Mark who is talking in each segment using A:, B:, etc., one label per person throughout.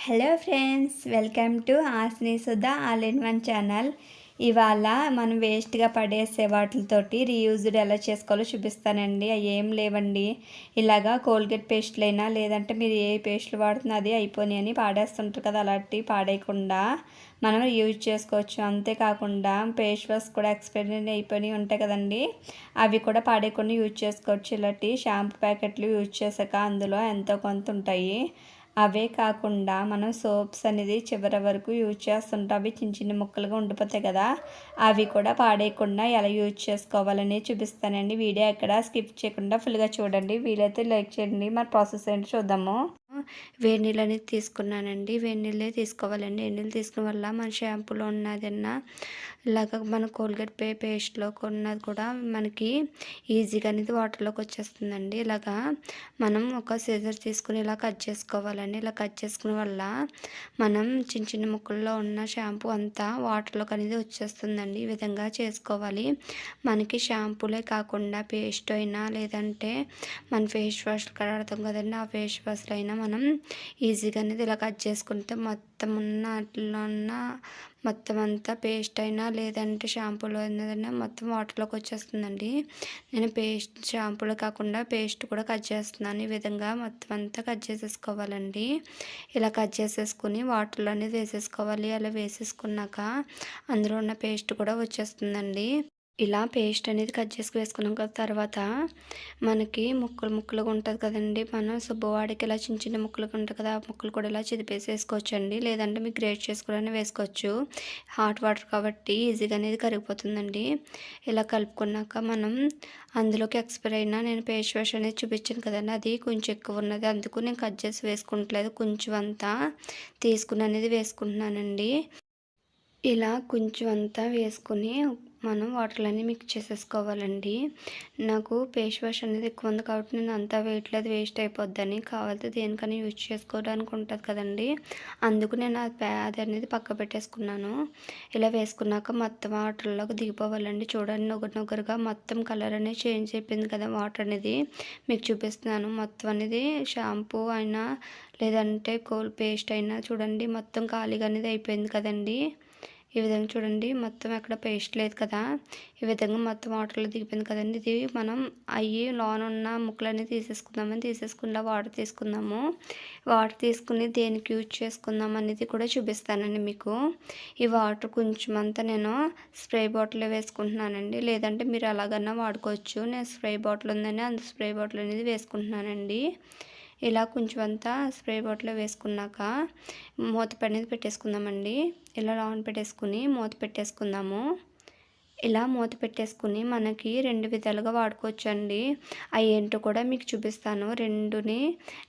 A: Hello friends, welcome to ఆస్ని Sudha all in one channel. ఇవాళ మనం వేస్ట్గా పడేసే వాటితోటి రీయూజ్డ్ ఎలా చేసుకోవాలో చూపిస్తానండి. అవి ఏం లేవండి, ఇలాగా కోల్గేట్ పేస్ట్లైనా లేదంటే మీరు ఏ పేస్ట్లు వాడుతున్నా అది అయిపోయినాయి అని పాడేస్తుంటారు కదా, అలాంటివి పాడేయకుండా మనం యూజ్ చేసుకోవచ్చు. అంతేకాకుండా ఫేస్ వాష్ కూడా ఎక్స్పైరీ అయిపోయినవి ఉంటాయి కదండి, అవి కూడా పాడేయకుండా యూజ్ చేసుకోవచ్చు. ఇలాంటి షాంపూ ప్యాకెట్లు యూజ్ చేశాక అందులో ఎంతో కొంత ఉంటాయి. అవే కాకుండా మనం సోప్స్ అనేది చివరి వరకు యూజ్ చేస్తుంటాం, అవి చిన్న చిన్న ముక్కలుగా ఉండిపోతాయి కదా, అవి కూడా పాడేయకుండా ఎలా యూజ్ చేసుకోవాలని చూపిస్తానండి. వీడియో ఎక్కడ స్కిప్ చేయకుండా ఫుల్గా చూడండి. వీలైతే లైక్ చేయండి. మరి ప్రాసెస్ ఏంటో చూద్దాము. వేడి నీళ్ళు అనేది తీసుకున్నానండి. వేడి నీళ్ళే తీసుకోవాలండి. వేడి నీళ్ళు తీసుకున్న వల్ల మన షాంపూలో ఉన్నదన్నా ఇలాగ మన కోల్గేట్ పేస్ట్లో కొన్నది కూడా మనకి ఈజీగా అనేది వాటర్లోకి వచ్చేస్తుందండి. ఇలాగా మనం ఒక సీజర్ తీసుకుని ఇలా కట్ చేసుకోవాలండి. ఇలా కట్ చేసుకున్న వల్ల మనం చిన్న చిన్న ముక్కల్లో ఉన్న షాంపూ అంతా వాటర్లోకి అనేది వచ్చేస్తుందండి. ఈ విధంగా చేసుకోవాలి. మనకి షాంపూలే కాకుండా పేస్ట్ అయినా లేదంటే మన ఫేస్ వాష్ కడతాం కదండి, ఆ ఫేస్ వాష్లో అయినా మనం ఈజీగా అనేది ఇలా కట్ చేసుకుంటే మొత్తం ఉన్న వాటిలో ఉన్న మొత్తం అంతా పేస్ట్ అయినా లేదంటే షాంపూలో ఏదైనా మొత్తం వాటర్లోకి వచ్చేస్తుందండి. నేను షాంపూలో కాకుండా పేస్ట్ కూడా కట్ చేస్తున్నాను. ఈ విధంగా మొత్తం అంతా కట్ చేసేసుకోవాలండి. ఇలా కట్ చేసేసుకుని వాటర్లో అనేది వేసేసుకోవాలి. అలా వేసేసుకున్నాక అందులో ఉన్న పేస్ట్ కూడా వచ్చేస్తుందండి. ఇలా పేస్ట్ అనేది కట్ చేసి వేసుకున్నాక తర్వాత మనకి ముక్కలు ముక్కలుగా ఉంటుంది కదండి, మనం శుభ్రవాడికి ఇలా చిన్న చిన్న ముక్కలుగా ఉంటుంది కదా, ఆ ముక్కలు కూడా ఇలా చిదిపేసి వేసుకోవచ్చండి. లేదంటే మీకు గ్రేట్ చేసుకుని వేసుకోవచ్చు. హాట్ వాటర్ కాబట్టి ఈజీగా అనేది కరిగిపోతుందండి. ఇలా కలుపుకున్నాక మనం అందులోకి ఎక్స్పైర్ అయినా నేను ఫేస్ వాష్ అనేది చూపించాను కదండి, అది కొంచెం ఎక్కువ ఉన్నది, అందుకు నేను కట్ చేసి వేసుకుంటలేదు. కొంచెం అంతా తీసుకుని అనేది వేసుకుంటున్నానండి. ఇలా కొంచెం అంతా వేసుకుని మనం వాటర్లన్నీ మిక్స్ చేసేసుకోవాలండి. నాకు ఫేస్ వాష్ అనేది ఎక్కువ ఉంది కాబట్టి నేను అంతా వేయట్లేదు, వేస్ట్ అయిపోద్దని. కావాలంటే దేనికైనా యూజ్ చేసుకోవడానికి ఉంటుంది కదండి, అందుకు నేను అది అనేది పక్క పెట్టేసుకున్నాను. ఇలా వేసుకున్నాక మొత్తం వాటర్లోకి దిగిపోవాలండి. చూడండి, నొగరుగా మొత్తం కలర్ అనేది చేంజ్ అయిపోయింది కదా, వాటర్ అనేది మీకు చూపిస్తున్నాను. మొత్తం అనేది షాంపూ అయినా లేదంటే పేస్ట్ అయినా చూడండి మొత్తం ఖాళీగా అనేది అయిపోయింది కదండి. ఈ విధంగా చూడండి, మొత్తం ఎక్కడ పేస్ట్ లేదు కదా, ఈ విధంగా మొత్తం వాటర్లో దిగిపోయింది కదండి. ఇది మనం అవి లోన ఉన్న ముక్కలన్నీ తీసేసుకుని వాటర్ తీసుకుందాము. వాటర్ తీసుకుని దేనికి యూజ్ చేసుకుందాం అనేది కూడా చూపిస్తానండి మీకు. ఈ వాటర్ కొంచెం అంతా నేను స్ప్రే బాటిల్లో వేసుకుంటున్నానండి, లేదంటే మీరు అలాగన్నా వాడుకోవచ్చు. నేను స్ప్రే బాటిల్ ఉందని అంత స్ప్రే బాటిల్ అనేది వేసుకుంటున్నానండి. ఇలా కొంచెం అంతా స్ప్రే బాటిల్లో వేసుకున్నాక మూత అనేది పెట్టేసుకుందామండి. ఇలా రౌండ్ పెట్టేసుకుని మూత పెట్టేసుకుందాము. ఇలా మూత పెట్టేసుకుని మనకి రెండు విధాలుగా వాడుకోవచ్చు అండి. అవి ఏంటో కూడా మీకు చూపిస్తాను. రెండుని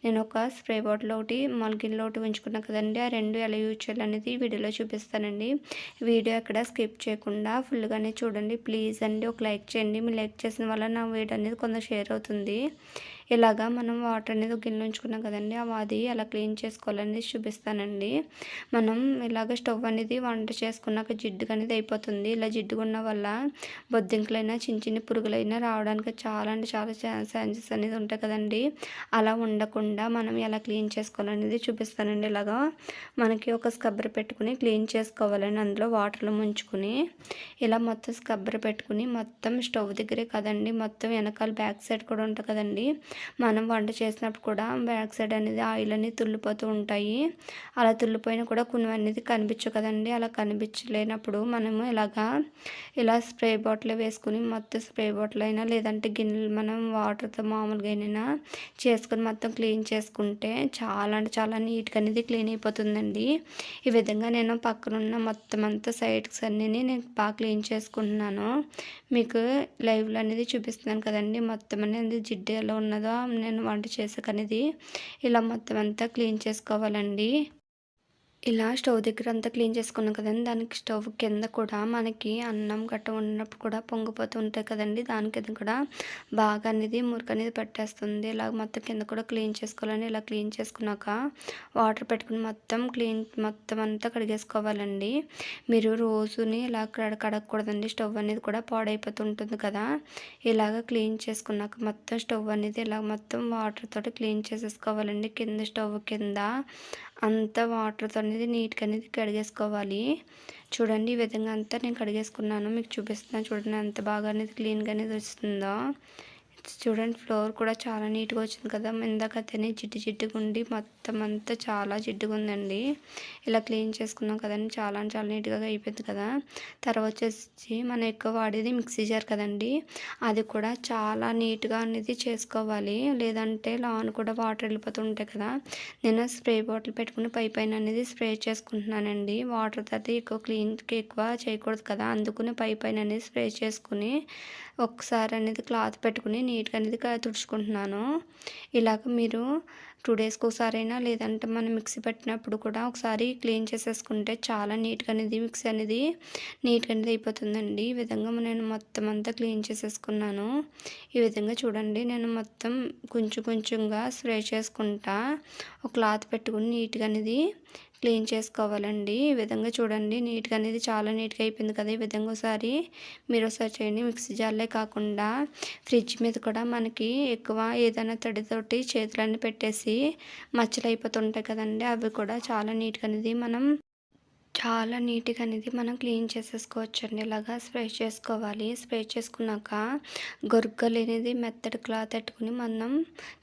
A: నేను ఒక స్ప్రే బాటిల్ ఒకటి మల్గిన్లో ఒకటి ఉంచుకున్నా కదండి, ఆ రెండు ఎలా యూజ్ చేయాలనేది వీడియోలో చూపిస్తానండి. వీడియో ఎక్కడ స్కిప్ చేయకుండా ఫుల్గానే చూడండి ప్లీజ్ అండి. ఒక లైక్ చేయండి, మీరు లైక్ చేసిన వల్ల నా వీడియో అనేది కొంత షేర్ అవుతుంది. ఇలాగా మనం వాటర్ అనేది ఒక గిన్నె ఉంచుకున్నాం కదండి, అది ఎలా క్లీన్ చేసుకోవాలనేది చూపిస్తానండి. మనం ఇలాగ స్టవ్ అనేది వంట చేసుకున్నాక జిడ్డుగా అనేది అయిపోతుంది. ఇలా జిడ్డుగా ఉన్న వల్ల బొద్దింకలైనా చిన్న చిన్న పురుగులైనా రావడానికి చాలా అంటే చాలా ఛాన్సెస్ అనేది ఉంటాయి కదండి. అలా ఉండకుండా మనం ఎలా క్లీన్ చేసుకోవాలనేది చూపిస్తానండి. ఇలాగా మనకి ఒక స్క్రబ్బర్ పెట్టుకుని క్లీన్ చేసుకోవాలండి. అందులో వాటర్లో ముంచుకుని ఇలా మొత్తం స్క్రబ్బర్ పెట్టుకుని మొత్తం స్టవ్ దగ్గరే కదండి, మొత్తం వెనకాల బ్యాక్ సైడ్ కూడా ఉంటుంది కదండి, మనం వంట చేసినప్పుడు కూడా బ్యాక్ సైడ్ అనేది ఆయిల్ అనేది తుల్లిపోతూ ఉంటాయి. అలా తుల్లిపోయినా కూడా కొన్ని అనేది కనిపించవు కదండి. అలా కనిపించలేనప్పుడు మనము ఇలా స్ప్రే బాటిల్ వేసుకుని మొత్తం స్ప్రే బాటిల్ అయినా లేదంటే గిన్నెలు మనం వాటర్తో మామూలుగా అయినా చేసుకుని మొత్తం క్లీన్ చేసుకుంటే చాలా అంటే చాలా నీట్గా అనేది క్లీన్ అయిపోతుందండి. ఈ విధంగా నేను పక్కనున్న మొత్తం అంతా సైడ్స్ అన్నీ నేను బాగా క్లీన్ చేసుకుంటున్నాను. మీకు లైవ్లో అనేది చూపిస్తున్నాను కదండి, మొత్తం అనేది జిడ్డు ఎలా ఉన్నదో నేను వంట చేసాక అనేది ఇలా మొత్తం అంతా క్లీన్ చేసుకోవాలండి. ఇలా స్టవ్ దగ్గర అంతా క్లీన్ చేసుకున్నాం కదండి, దానికి స్టవ్ కింద కూడా మనకి అన్నం గట్ట ఉన్నప్పుడు కూడా పొంగిపోతూ ఉంటాయి కదండి, దాని కింద కూడా బాగా అనేది మురికి అనేది పట్టేస్తుంది. ఇలా మొత్తం కింద కూడా క్లీన్ చేసుకోవాలండి. ఇలా క్లీన్ చేసుకున్నాక వాటర్ పెట్టుకుని మొత్తం అంతా కడిగేసుకోవాలండి. మీరు రోజుని ఇలా కడగకూడదండి, స్టవ్ అనేది కూడా పాడైపోతుంటుంది కదా. ఇలాగ క్లీన్ చేసుకున్నాక మొత్తం స్టవ్ అనేది ఇలా మొత్తం వాటర్ తోటి క్లీన్ చేసేసుకోవాలండి. కింద స్టవ్ కింద అంతా వాటర్‌తో అనేది నీట్‌గా అనేది కడిగేసుకోవాలి. చూడండి ఈ విధంగా అంతా నేను కడిగేసుకున్నాను. మీకు చూపిస్తున్నాను చూడండి ఎంత బాగా అనేది క్లీన్‌గా అనేది వస్తుందో. చూడండి ఫ్లోర్ కూడా చాలా నీట్‌గా వచ్చింది కదా! ఇందాకైతేనే జిడ్డు జిడ్డుగా ఉండి మొత్తం అంతా చాలా జిడ్డుగా ఉందండి. ఇలా క్లీన్ చేసుకున్నాం కదండీ! చాలా అంటే చాలా నీట్‌గా అయిపోయింది కదా! తర్వాత వచ్చేసి మనం ఎక్కువ వాడేది మిక్సీ జార్ కదండీ! అది కూడా చాలా నీట్‌గా అనేది చేసుకోవాలి. లేదంటే లోన కూడా వాటర్ వెళ్ళిపోతూ ఉంటాయి కదా! నేను స్ప్రే బాటిల్ పెట్టుకుని పైన అనేది స్ప్రే చేసుకుంటున్నానండి. వాటర్ తోటి ఎక్కువ క్లీన్‌కి ఎక్కువ చేయకూడదు కదా! అందుకని పైన అనేది స్ప్రే చేసుకుని ఒకసారి అనేది క్లాత్ పెట్టుకుని నీట్‌గా అనేది తుడుచుకుంటున్నాను. ఇలాగ మీరు 2 డేస్‌కి ఒకసారైనా లేదంటే మనం మిక్సీ పట్టినప్పుడు కూడా ఒకసారి క్లీన్ చేసేసుకుంటే చాలా నీట్‌గా అనేది మిక్సీ అనేది నీట్‌గా అనేది అయిపోతుందండి. ఈ విధంగా నేను మొత్తం అంతా క్లీన్ చేసేసుకున్నాను. ఈ విధంగా చూడండి నేను మొత్తం కొంచెం కొంచెంగా స్ప్రే చేసుకుంటా ఒక క్లాత్ పెట్టుకుని నీట్‌గా అనేది క్లీన్ చేసుకోవాలండి. ఈ విధంగా చూడండి నీట్‌గా అనేది చాలా నీట్‌గా అయిపోయింది కదా! ఈ విధంగా మీరు ఒకసారి చేయండి. మిక్సీ జార్లే కాకుండా ఫ్రిడ్జ్ మీద కూడా మనకి ఎక్కువ ఏదైనా తడితోటి చేతులన్నీ పెట్టేసి మచ్చలు అయిపోతుంటాయి కదండీ! అవి కూడా చాలా నీట్‌గా అనేది చాలా నీట్‌గా అనేది మనం క్లీన్ చేసేసుకోవచ్చండి. ఇలాగా స్ప్రే చేసుకోవాలి. స్ప్రే చేసుకున్నాక గొరకలనేది మెత్తటి క్లాత్ పెట్టుకొని మనం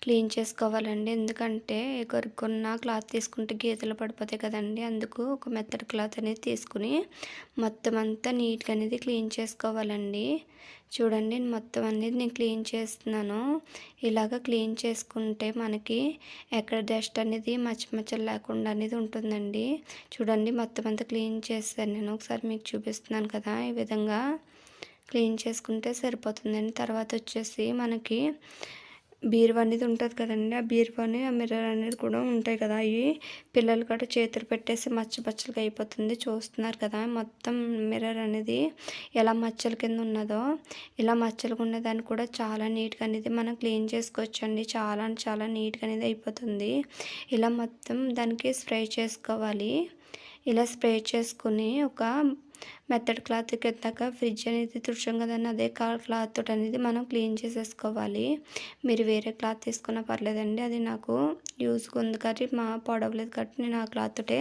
A: క్లీన్ చేసుకోవాలండి. ఎందుకంటే గొరుక్కున్న క్లాత్ తీసుకుంటే గీతలు పడిపోతాయి కదండీ! అందుకు ఒక మెత్తటి క్లాత్ అనేది తీసుకొని మొత్తం అంతా నీట్‌గా అనేది క్లీన్ చేసుకోవాలండి. చూడండి మొత్తం అనేది నేను క్లీన్ చేస్తున్నాను. ఇలాగ క్లీన్ చేసుకుంటే మనకి ఎక్కడ డస్ట్ అనేది మచ్చలు లేకుండా అనేది ఉంటుందండి. చూడండి మొత్తం అంతా క్లీన్ చేశాను నేను. ఒకసారి మీకు చూపిస్తున్నాను కదా! ఈ విధంగా క్లీన్ చేసుకుంటే సరిపోతుందండి. తర్వాత వచ్చేసి మనకి బీరువా అనేది ఉంటుంది కదండీ! ఆ బీరువాని ఆ మిర్రర్ అనేది కూడా ఉంటాయి కదా! అయి పిల్లలు కూడా చేతులు పెట్టేసి మచ్చలుగా అయిపోతుంది. చూస్తున్నారు కదా! మొత్తం మిర్రర్ అనేది ఎలా మచ్చల కింద ఉన్నదో, ఇలా మచ్చలుగా ఉన్నదాన్ని కూడా చాలా నీట్‌గా అనేది మనం క్లీన్ చేసుకోవచ్చండి. చాలా అంటే చాలా నీట్‌గా అనేది అయిపోతుంది. ఇలా మొత్తం దానికి స్ప్రే చేసుకోవాలి. ఇలా స్ప్రే చేసుకొని ఒక మెత్తటి క్లాత్ కిందక ఫ్రిడ్జ్ అనేది తుడిచాం కదండీ! అదే క్లాత్ తోటి అనేది మనం క్లీన్ చేసేసుకోవాలి. మీరు వేరే క్లాత్ తీసుకున్నా పర్లేదండి. అది నాకు యూజ్‌గా ఉంది కాబట్టి పొడవలేదు కాబట్టి నేను ఆ క్లాత్ తోటే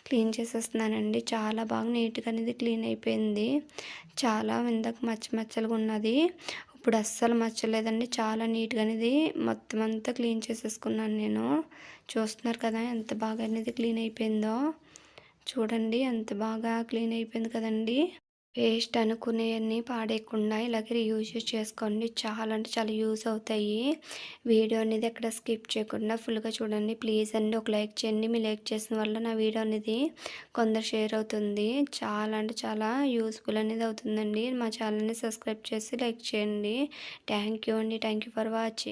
A: క్లీన్ చేసేస్తున్నానండి. చాలా బాగా నీట్‌గా అనేది క్లీన్ అయిపోయింది. చాలా ఇందాక మచ్చలుగా ఉన్నది. ఇప్పుడు అస్సలు మచ్చలేదండి. చాలా నీట్‌గా అనేది మొత్తం అంతా క్లీన్ చేసేసుకున్నాను నేను. చూస్తున్నారు కదా! ఎంత బాగా అనేది క్లీన్ అయిపోయిందో. చూడండి ఎంత బాగా క్లీన్ అయిపోయింది కదండీ! వేస్ట్ అనుకునేయన్నీ పాడేయకుండా ఇలాగే రీయూజ్ చేసుకోండి. చాలా అంటే చాలా యూజ్ అవుతాయి. వీడియో అనేది ఎక్కడ స్కిప్ చేయకుండా ఫుల్‌గా చూడండి. ప్లీజ్ అండి ఒక లైక్ చేయండి. మీ లైక్ చేసిన వల్ల నా వీడియో అనేది కొందరు షేర్ అవుతుంది. చాలా అంటే చాలా యూజ్‌ఫుల్ అనేది అవుతుందండి. మా ఛానల్‌ని సబ్స్క్రైబ్ చేసి లైక్ చేయండి. థ్యాంక్ యూ అండి. Thank you for watching.